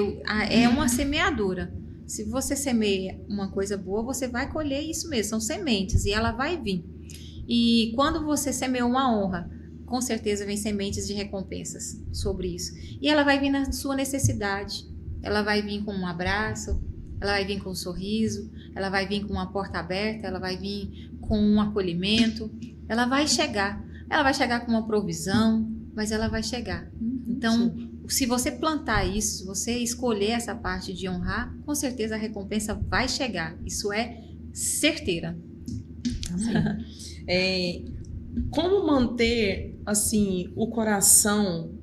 é uma semeadura. Se você semeia uma coisa boa, você vai colher isso mesmo. São sementes e ela vai vir. E quando você semeou uma honra, com certeza vem sementes de recompensas sobre isso. E ela vai vir na sua necessidade. Ela vai vir com um abraço, ela vai vir com um sorriso, ela vai vir com uma porta aberta, ela vai vir com um acolhimento. Ela vai chegar com uma provisão, mas ela vai chegar. Então, se você plantar isso, se você escolher essa parte de honrar, com certeza a recompensa vai chegar. Isso é certeira. Como manter, assim, o coração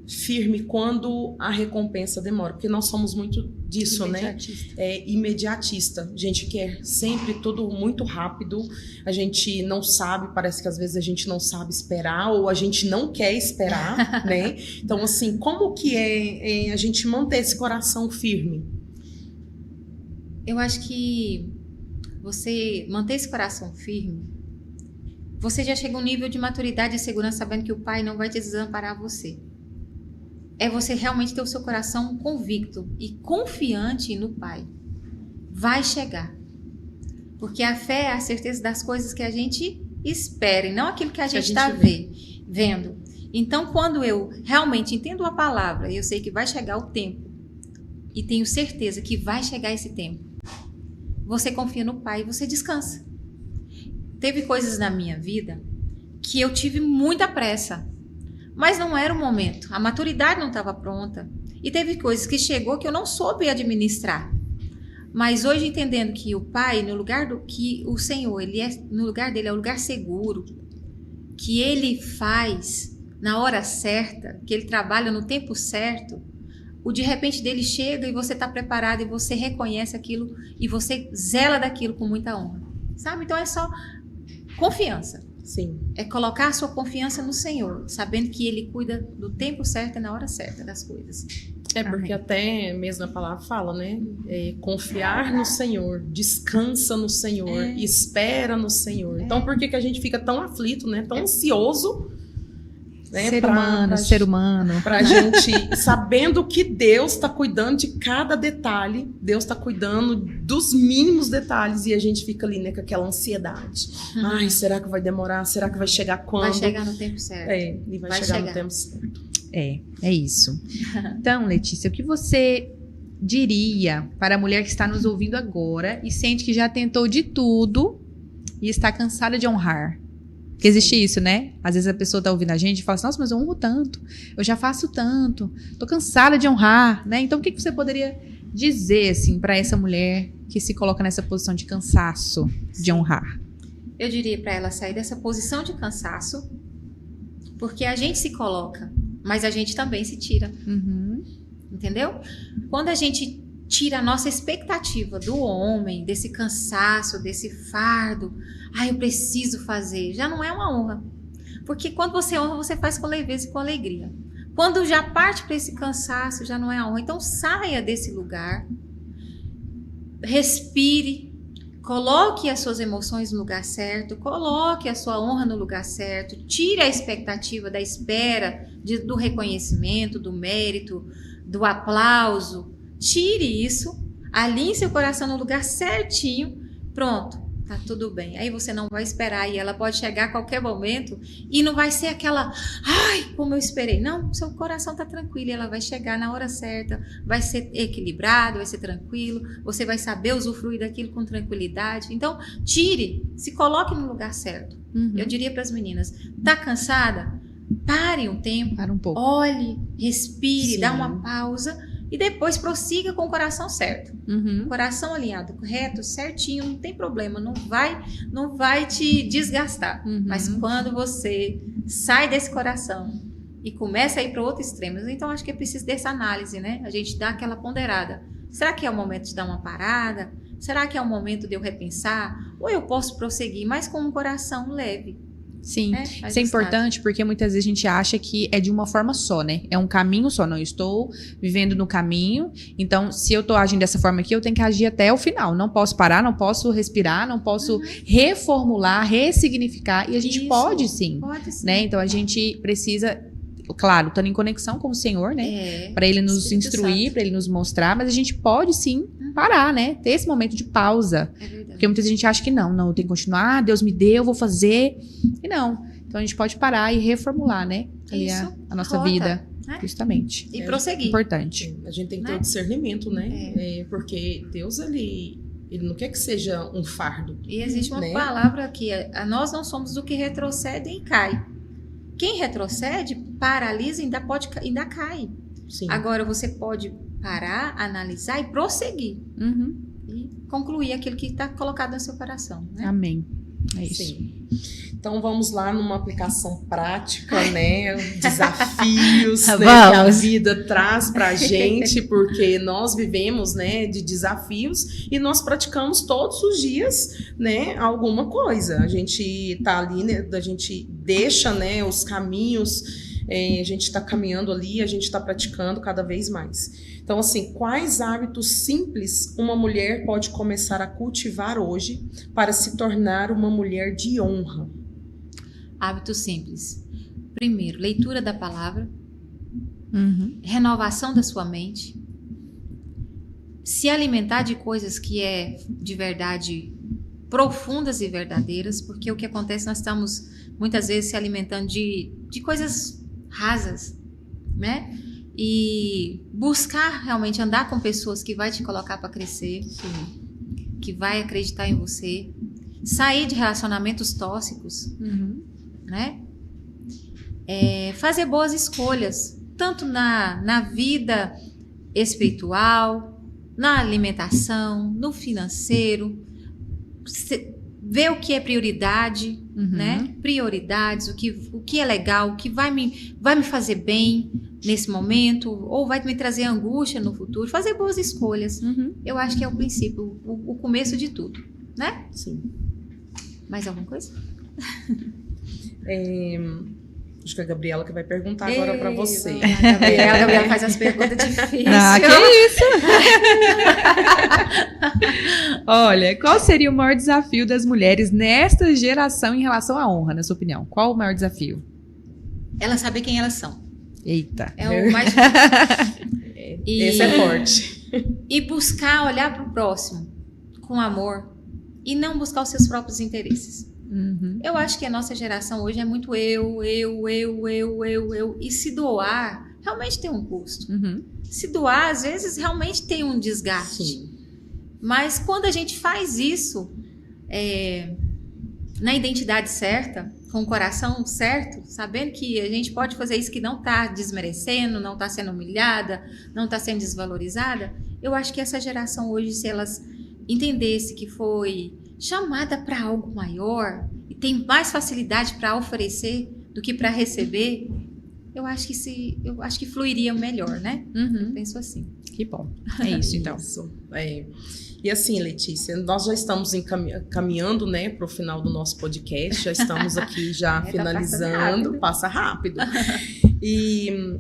firme quando a recompensa demora? Porque nós somos muito disso, imediatista, né? Imediatista. A gente quer sempre tudo muito rápido. A gente não sabe, parece que às vezes a gente não sabe esperar ou a gente não quer esperar, né? Então, assim, como que é a gente manter esse coração firme? Eu acho que você manter esse coração firme, você já chega a um nível de maturidade e segurança sabendo que o Pai não vai te desamparar você. É você realmente ter o seu coração convicto e confiante no Pai. Vai chegar. Porque a fé é a certeza das coisas que a gente espere, não aquilo que a gente está vendo. Então, quando eu realmente entendo a palavra, eu sei que vai chegar o tempo, e tenho certeza que vai chegar esse tempo, você confia no Pai e você descansa. Teve coisas na minha vida que eu tive muita pressa, mas não era o momento, a maturidade não estava pronta, e teve coisas que chegou que eu não soube administrar. Mas hoje, entendendo que o Pai, no lugar do que o Senhor, no lugar dele é um lugar seguro, que ele faz na hora certa, que ele trabalha no tempo certo, o de repente dele chega e você está preparado e você reconhece aquilo e você zela daquilo com muita honra, sabe? Então é só confiança. Sim. É colocar a sua confiança no Senhor, sabendo que ele cuida do tempo certo e na hora certa das coisas. É porque até mesmo a palavra fala, né? Confiar no Senhor, descansa no Senhor, espera no Senhor. Então por que a gente fica tão aflito, né? Tão ansioso, né? Ser humano. Pra gente, sabendo que Deus está cuidando de cada detalhe, Deus está cuidando dos mínimos detalhes e a gente fica ali, né, com aquela ansiedade. Ai, será que vai demorar? Será que vai chegar quando? Vai chegar no tempo certo. E vai chegar no tempo certo. É isso. Então, Letícia, o que você diria para a mulher que está nos ouvindo agora e sente que já tentou de tudo e está cansada de honrar? Porque existe isso, né? Às vezes a pessoa tá ouvindo a gente e fala assim, nossa, mas eu honro tanto, eu já faço tanto, tô cansada de honrar, né? Então o que você poderia dizer, assim, para essa mulher que se coloca nessa posição de cansaço de honrar? Eu diria para ela sair dessa posição de cansaço, porque a gente se coloca, mas a gente também se tira. Entendeu? Quando a gente tira a nossa expectativa do homem, desse cansaço, desse fardo, eu preciso fazer, já não é uma honra. Porque quando você honra, você faz com leveza e com alegria. Quando já parte para esse cansaço, já não é a honra. Então saia desse lugar, respire, coloque as suas emoções no lugar certo, coloque a sua honra no lugar certo, tire a expectativa da espera, do reconhecimento, do mérito, do aplauso. Tire isso, alinhe seu coração no lugar certinho, pronto, tá tudo bem. Aí você não vai esperar e ela pode chegar a qualquer momento e não vai ser aquela, como eu esperei. Não, seu coração tá tranquilo e ela vai chegar na hora certa, vai ser equilibrado, vai ser tranquilo, você vai saber usufruir daquilo com tranquilidade. Então, tire, se coloque no lugar certo. Eu diria para as meninas, tá cansada? Pare um tempo, para um pouco. Olhe, respire, Sim. dá uma pausa. E depois prossiga com o coração certo. Coração alinhado, reto, certinho, não tem problema, não vai te desgastar. Mas quando você sai desse coração e começa a ir para outro extremo, então acho que é preciso dessa análise, né? A gente dá aquela ponderada. Será que é o momento de dar uma parada? Será que é o momento de eu repensar? Ou eu posso prosseguir, mas com um coração leve? Sim, isso é importante porque muitas vezes a gente acha que é de uma forma só, né? É um caminho só, não, eu estou vivendo no caminho, então se eu tô agindo dessa forma aqui, eu tenho que agir até o final, não posso parar, não posso respirar, não posso reformular, ressignificar, e a gente pode sim, né? Então a gente precisa, claro, estando em conexão com o Senhor, né? Para ele nos instruir, para ele nos mostrar, mas a gente pode sim parar, né? Ter esse momento de pausa. Porque muita gente acha que não, eu tenho que continuar, Deus me deu, eu vou fazer. E não. Então a gente pode parar e reformular, né? Ali a nossa vida. Justamente. E prosseguir. Importante. A gente tem que ter o discernimento, né? Porque Deus, ele não quer que seja um fardo. E existe uma palavra que nós não somos do que retrocede e cai. Quem retrocede, paralisa e ainda cai. Sim. Agora você pode parar, analisar e prosseguir. E concluir aquilo que está colocado no seu coração. Né? Amém. É isso. Sim. Então vamos lá numa aplicação prática, né? Desafios, né, que a vida traz pra gente, porque nós vivemos, né, de desafios e nós praticamos todos os dias, né, alguma coisa. A gente tá ali, né, a gente deixa, né, os caminhos, a gente está caminhando ali, a gente está praticando cada vez mais. Então, assim, quais hábitos simples uma mulher pode começar a cultivar hoje para se tornar uma mulher de honra? Hábitos simples. Primeiro, leitura da palavra, renovação da sua mente, se alimentar de coisas que é de verdade profundas e verdadeiras, porque o que acontece, nós estamos muitas vezes se alimentando de coisas rasas, né? E buscar realmente andar com pessoas que vai te colocar para crescer, que vai acreditar em você, sair de relacionamentos tóxicos, né? Fazer boas escolhas, tanto na vida espiritual, na alimentação, no financeiro, ver o que é prioridade, né? Prioridades, o que é legal, o que vai me fazer bem nesse momento, ou vai me trazer angústia no futuro. Fazer boas escolhas. Eu acho que é o princípio, o começo de tudo, né? Sim. Mais alguma coisa? Acho que é a Gabriela que vai perguntar agora para você. A Gabriela faz as perguntas difíceis. Que isso? Olha, qual seria o maior desafio das mulheres nesta geração em relação à honra, na sua opinião? Qual o maior desafio? Elas saber quem elas são. Eita. É o mais difícil. Esse é forte. E buscar olhar para o próximo com amor e não buscar os seus próprios interesses. Eu acho que a nossa geração hoje é muito eu. E se doar, realmente tem um custo. Se doar, às vezes, realmente tem um desgaste. Sim. Mas quando a gente faz isso na identidade certa, com o coração certo, sabendo que a gente pode fazer isso, que não está desmerecendo, não está sendo humilhada, não está sendo desvalorizada, eu acho que essa geração hoje, se elas entendesse que foi chamada para algo maior e tem mais facilidade para oferecer do que para receber, eu acho que fluiria melhor, né? Eu penso assim. Que bom. É isso, então. E assim, Letícia, nós já estamos caminhando, né, para o final do nosso podcast, já estamos aqui já finalizando, passa rápido. E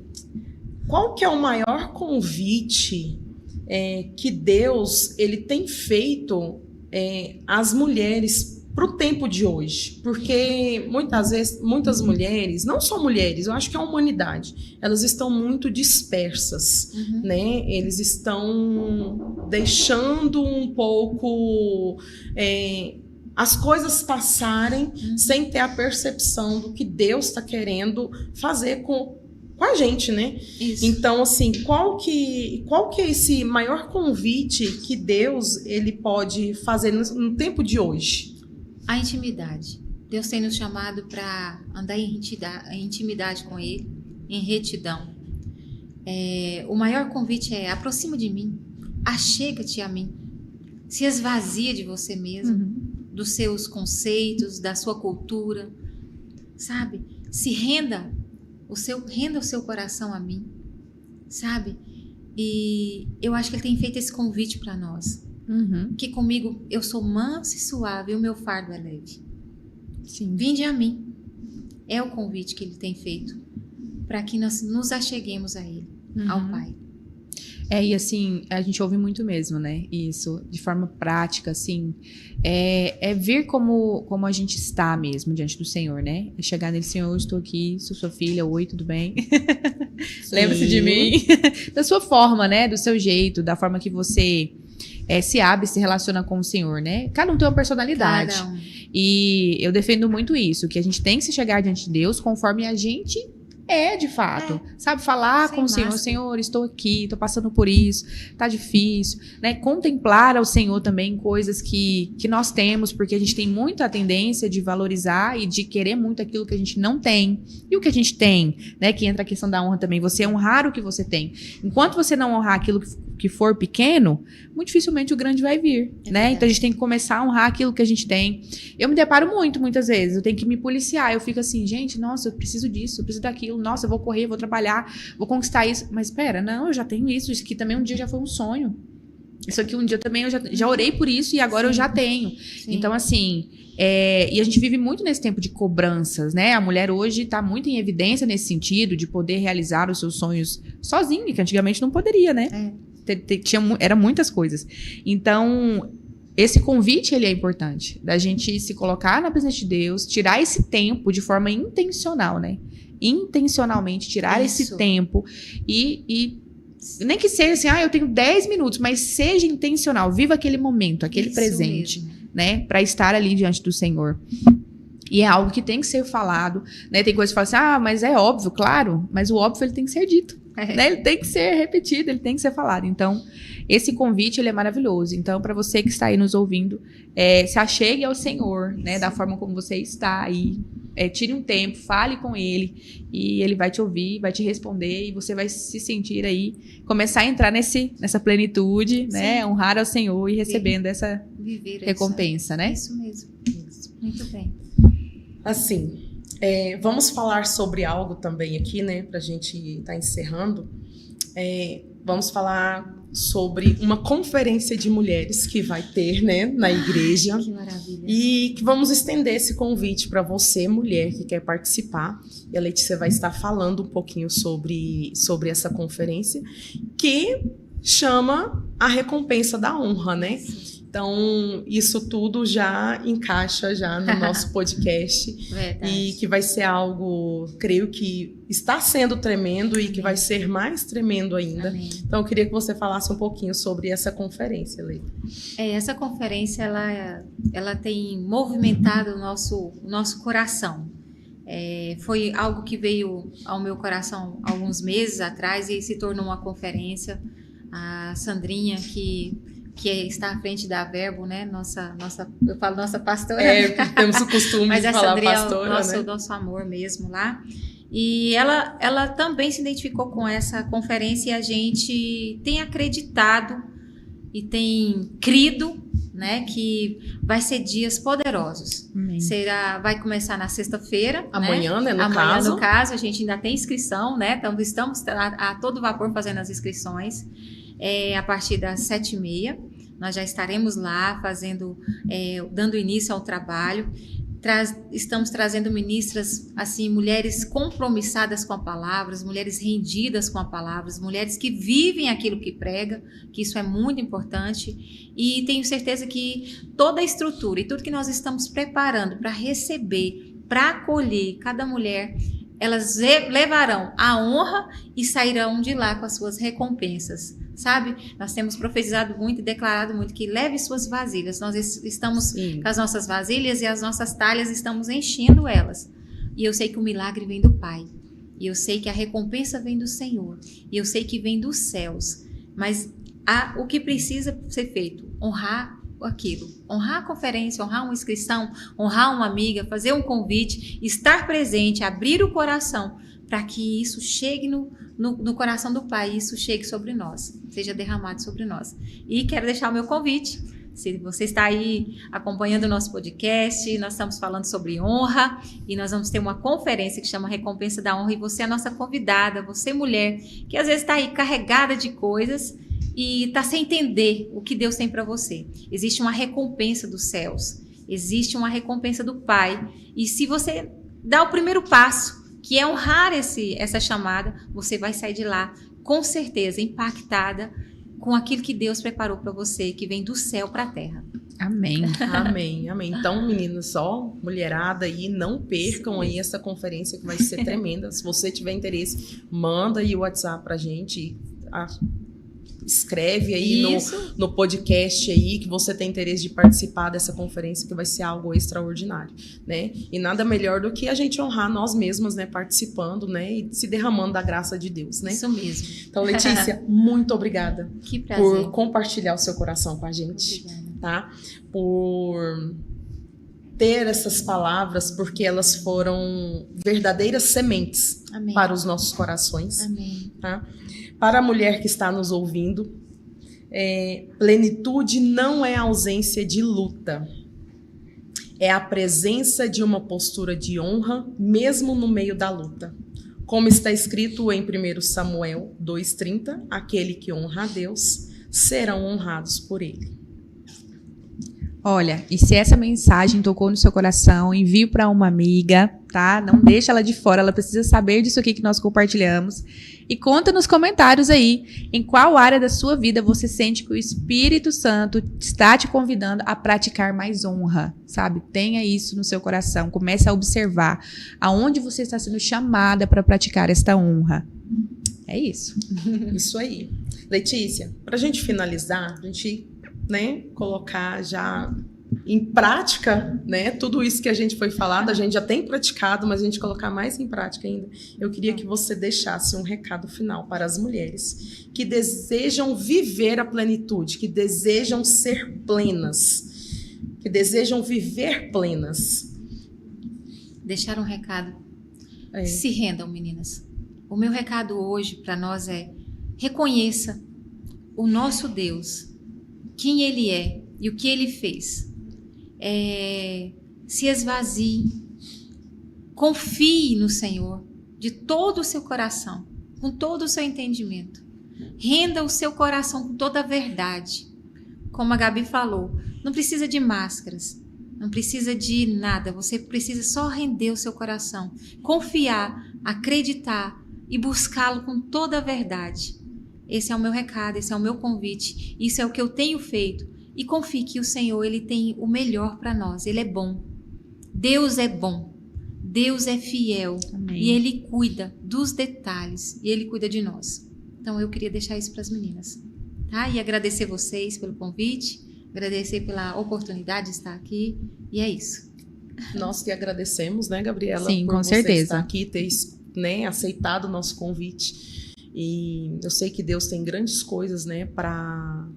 qual que é o maior convite que Deus ele tem feito às mulheres para o tempo de hoje? Porque muitas vezes, muitas mulheres, não só mulheres, eu acho que é a humanidade, elas estão muito dispersas, né? Eles estão deixando um pouco as coisas passarem sem ter a percepção do que Deus está querendo fazer com a gente, né? Isso. Então, assim, qual que é esse maior convite que Deus ele pode fazer no tempo de hoje? A intimidade. Deus tem nos chamado para andar em intimidade com Ele, em retidão. O maior convite é: aproxima de mim, achega-te a mim, se esvazia de você mesmo, dos seus conceitos, da sua cultura, sabe? Se renda o seu coração a mim, sabe? E eu acho que Ele tem feito esse convite para nós. Que comigo eu sou manso e suave e o meu fardo é leve. Sim. Vinde a mim. É o convite que Ele tem feito para que nós nos acheguemos a Ele, ao Pai. E assim, a gente ouve muito mesmo, né? Isso, de forma prática, assim. É ver como a gente está mesmo diante do Senhor, né? É chegar nele: Senhor, eu estou aqui, sou sua filha, oi, tudo bem? Lembre-se de mim. Da sua forma, né? Do seu jeito, da forma que você se abre, se relaciona com o Senhor, né? Cada um tem uma personalidade. Cada um. E eu defendo muito isso, que a gente tem que se chegar diante de Deus conforme a gente de fato. Sabe, falar Sem com o Senhor: máscara. Senhor, estou aqui, estou passando por isso, tá difícil, né? Contemplar ao Senhor também coisas que nós temos, porque a gente tem muita tendência de valorizar e de querer muito aquilo que a gente não tem. E o que a gente tem, né? Que entra a questão da honra também, você honrar o que você tem. Enquanto você não honrar aquilo que for pequeno, muito dificilmente o grande vai vir, né? Verdade. Então a gente tem que começar a honrar aquilo que a gente tem. Eu me deparo muitas vezes, eu tenho que me policiar, eu fico assim: gente, nossa, eu preciso disso, eu preciso daquilo, nossa, eu vou correr, vou trabalhar, vou conquistar isso. Mas espera, não, eu já tenho isso aqui também um dia já foi um sonho. Isso aqui um dia também eu já orei por isso e agora eu já tenho. Sim. Então, assim, e a gente vive muito nesse tempo de cobranças, né? A mulher hoje está muito em evidência nesse sentido, de poder realizar os seus sonhos sozinha, que antigamente não poderia, né? Era muitas coisas. Então, esse convite, ele é importante, da gente se colocar na presença de Deus, tirar esse tempo de forma intencional, né? Intencionalmente tirar esse tempo e nem que seja assim: eu tenho 10 minutos, mas seja intencional, viva aquele momento, aquele Isso presente. mesmo. né, para estar ali diante do Senhor. E é algo que tem que ser falado, né? Tem coisa que fala assim, mas é óbvio, claro, mas o óbvio ele tem que ser dito, né? Ele tem que ser repetido, ele tem que ser falado. Então, esse convite, ele é maravilhoso. Então, para você que está aí nos ouvindo, se achegue ao Senhor, né? Da forma como você está aí. Tire um tempo, fale com Ele, e Ele vai te ouvir, vai te responder, e você vai se sentir aí, começar a entrar nessa plenitude, né? Honrar ao Senhor e recebendo essa recompensa, né? Isso mesmo. Isso. Muito bem. Assim, vamos falar sobre algo também aqui, né, pra gente estar encerrando. Vamos falar sobre uma conferência de mulheres que vai ter, né, na igreja. Que maravilha. E que vamos estender esse convite para você, mulher, que quer participar. E a Letícia vai estar falando um pouquinho sobre essa conferência, que chama a recompensa da honra, né? Então, isso tudo já encaixa já no nosso podcast. Verdade. E que vai ser algo, creio que está sendo tremendo e que vai ser mais tremendo ainda. Amém. Então, eu queria que você falasse um pouquinho sobre essa conferência, Leila. Essa conferência, ela tem movimentado o nosso coração. Foi algo que veio ao meu coração alguns meses atrás e se tornou uma conferência. A Sandrinha, que está à frente da Verbo, né? Eu falo nossa pastora. Temos o costume mas de falar Sandrinha pastora, é né? nosso amor mesmo lá. E ela também se identificou com essa conferência e a gente tem acreditado e tem crido, né, que vai ser dias poderosos. Vai começar na sexta-feira. Amanhã, né? Amanhã, no caso, a gente ainda tem inscrição, né? Então, estamos a todo vapor fazendo as inscrições. A partir das 7h30, nós já estaremos lá dando início ao trabalho. Estamos trazendo ministras, assim, mulheres compromissadas com a palavra, mulheres rendidas com a palavra, mulheres que vivem aquilo que prega, que isso é muito importante. E tenho certeza que toda a estrutura e tudo que nós estamos preparando para receber, para acolher cada mulher, elas levarão a honra e sairão de lá com as suas recompensas. Sabe? Nós temos profetizado muito e declarado muito que leve suas vasilhas. Nós estamos com as nossas vasilhas e as nossas talhas estamos enchendo elas. E eu sei que o milagre vem do Pai. E eu sei que a recompensa vem do Senhor. E eu sei que vem dos céus. Mas o que precisa ser feito? Honrar aquilo. Honrar a conferência, honrar uma inscrição, honrar uma amiga, fazer um convite, estar presente, abrir o coração para que isso chegue no coração do Pai, isso chegue sobre nós, seja derramado sobre nós. E quero deixar o meu convite, se você está aí acompanhando o nosso podcast, nós estamos falando sobre honra e nós vamos ter uma conferência que chama Recompensa da Honra e você é a nossa convidada, você mulher, que às vezes está aí carregada de coisas e está sem entender o que Deus tem para você. Existe uma recompensa dos céus, existe uma recompensa do Pai e se você dá o primeiro passo, que é honrar essa chamada, você vai sair de lá, com certeza, impactada com aquilo que Deus preparou para você, que vem do céu para a terra. Amém. Amém, amém. Então, meninas, mulherada aí, não percam aí essa conferência que vai ser tremenda. Se você tiver interesse, manda aí o WhatsApp pra gente, escreve aí no podcast aí que você tem interesse de participar dessa conferência, que vai ser algo extraordinário, né? E nada melhor do que a gente honrar nós mesmas, né? Participando, né? E se derramando da graça de Deus, né? Isso mesmo. Então, Letícia, muito obrigada. Que prazer. Por compartilhar o seu coração com a gente, tá? Por ter essas palavras, porque elas foram verdadeiras sementes Amém. Para os nossos corações. Amém. Tá? Para a mulher que está nos ouvindo, plenitude não é ausência de luta. É a presença de uma postura de honra, mesmo no meio da luta. Como está escrito em 1 Samuel 2,30, aquele que honra a Deus, serão honrados por ele. Olha, e se essa mensagem tocou no seu coração, envie para uma amiga, tá? Não deixa ela de fora, ela precisa saber disso aqui que nós compartilhamos. E conta nos comentários aí, em qual área da sua vida você sente que o Espírito Santo está te convidando a praticar mais honra, sabe? Tenha isso no seu coração, comece a observar aonde você está sendo chamada para praticar esta honra. É isso. Isso aí. Letícia, para a gente finalizar, a gente... né, colocar já em prática, né, tudo isso que a gente foi falado, a gente já tem praticado, mas a gente colocar mais em prática ainda. Eu queria que você deixasse um recado final para as mulheres que desejam viver a plenitude, que desejam ser plenas, que desejam viver plenas. Deixar um recado. Se rendam, meninas. O meu recado hoje para nós é: reconheça o nosso Deus, quem Ele é e o que Ele fez. Se esvazie, confie no Senhor de todo o seu coração, com todo o seu entendimento. Renda o seu coração com toda a verdade. Como a Gabi falou, não precisa de máscaras, não precisa de nada, você precisa só render o seu coração, confiar, acreditar e buscá-lo com toda a verdade. Esse é o meu recado, esse é o meu convite, isso é o que eu tenho feito. E confie que o Senhor, Ele tem o melhor para nós. Ele é bom. Deus é bom. Deus é fiel. Amém. E Ele cuida dos detalhes. E Ele cuida de nós. Então, eu queria deixar isso para as meninas. Tá? E agradecer vocês pelo convite. Agradecer pela oportunidade de estar aqui. E é isso. Nós que agradecemos, né, Gabriela? Sim, por com você certeza. estar aqui, ter, né, aceitado o nosso convite. E eu sei que Deus tem grandes coisas, né, para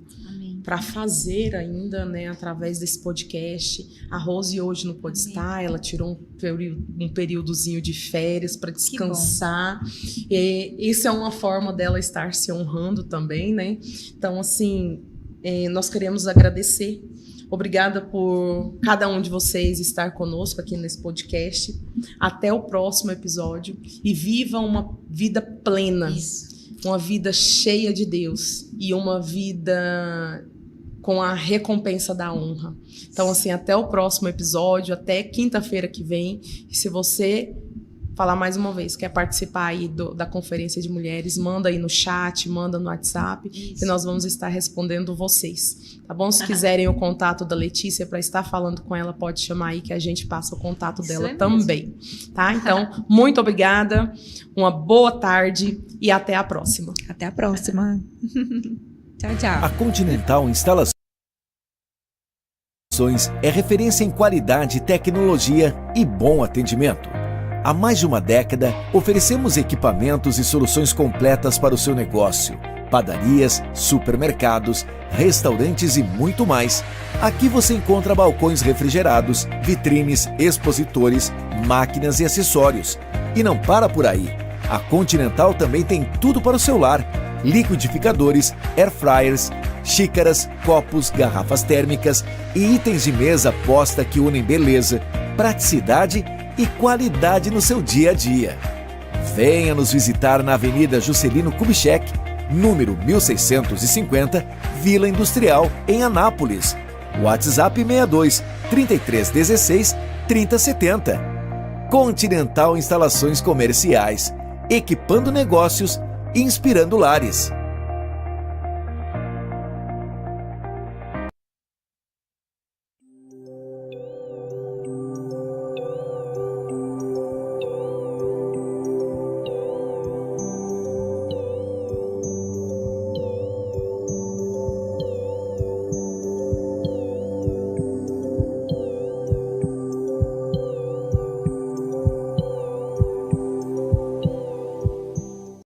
fazer ainda, né, através desse podcast. A Rose hoje não pôde estar, ela tirou um períodozinho de férias para descansar. Isso é uma forma dela estar se honrando também, né? Então, assim, nós queremos agradecer. Obrigada por cada um de vocês estar conosco aqui nesse podcast. Até o próximo episódio. E viva uma vida plena. Isso. Uma vida cheia de Deus. E uma vida com a recompensa da honra. Então, assim, até o próximo episódio, até quinta-feira que vem. E se você falar mais uma vez, quer participar aí da Conferência de Mulheres, manda aí no chat, manda no WhatsApp, que nós vamos estar respondendo vocês. Tá bom? Se quiserem o contato da Letícia para estar falando com ela, pode chamar aí que a gente passa o contato dela também. Tá? Então, muito obrigada, uma boa tarde e até a próxima. Até a próxima. Tchau, tchau. A Continental Instalações é referência em qualidade, tecnologia e bom atendimento. Há mais de uma década, oferecemos equipamentos e soluções completas para o seu negócio. Padarias, supermercados, restaurantes e muito mais. Aqui você encontra balcões refrigerados, vitrines, expositores, máquinas e acessórios. E não para por aí. A Continental também tem tudo para o seu lar. Liquidificadores, air fryers, xícaras, copos, garrafas térmicas e itens de mesa posta que unem beleza, praticidade e qualidade no seu dia a dia. Venha nos visitar na Avenida Juscelino Kubitschek, número 1650, Vila Industrial, em Anápolis. WhatsApp 62 3316 3070. Continental Instalações Comerciais, equipando negócios, inspirando lares.